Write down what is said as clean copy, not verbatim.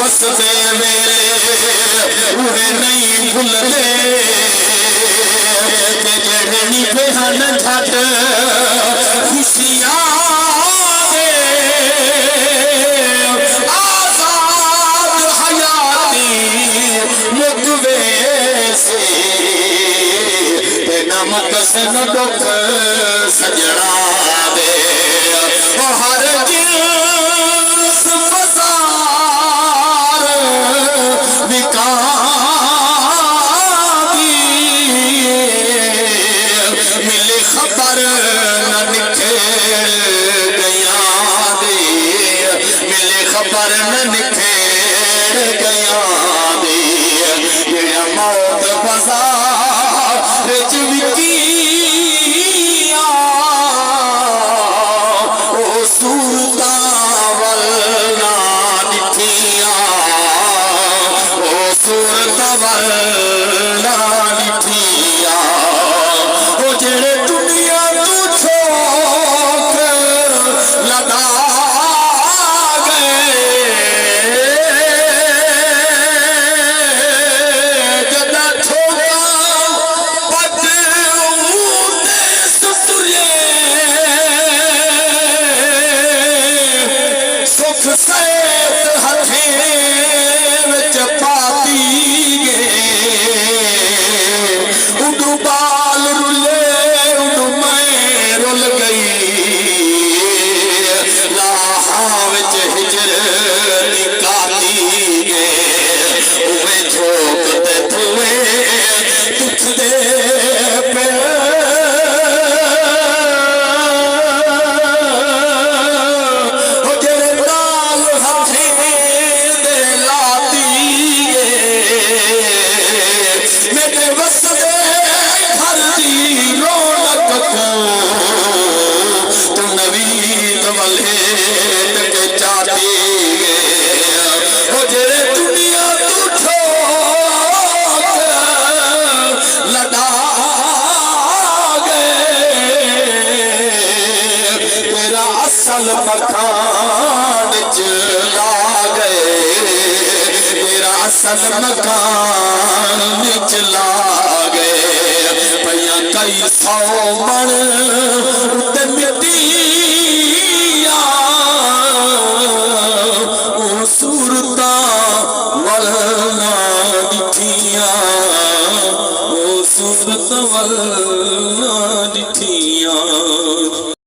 वसदे वेले उहे नहीं भुलदे ते जेड़े निभे हन झट खुशियां दे आजाद हयाती मुकवे से ते नमक से न दुख सजना दे हर जिन्स बाजार बिका मिले खबर न निखेड़ गया दे मिले खबर न निखेड़ गया दे जेड़ा मौत बाजार विच विकिया ओ सूरता वल ना निठिया ओ सूरता वल ना निठिया ओ जेड़े दुनिया तू छोक लगा गए जदा छोका पट ऊते सुतरे सुख सैत हथे विच पाती उडू बाल रुले उडू मैं रुल गई लाहा विच हिजर निकाली गए उवे झोंकते धुए दुख दे पे ओ जेड़े नाल हथे दे लाती मेरे वसदे घर दी रौनक को तू नवीद वले के चाहती ओ जेड़े दुनिया तू ठोक लगा गए तेरा असल मकान चला गए तेरा असल मकान चला गए भैया कई सौ मन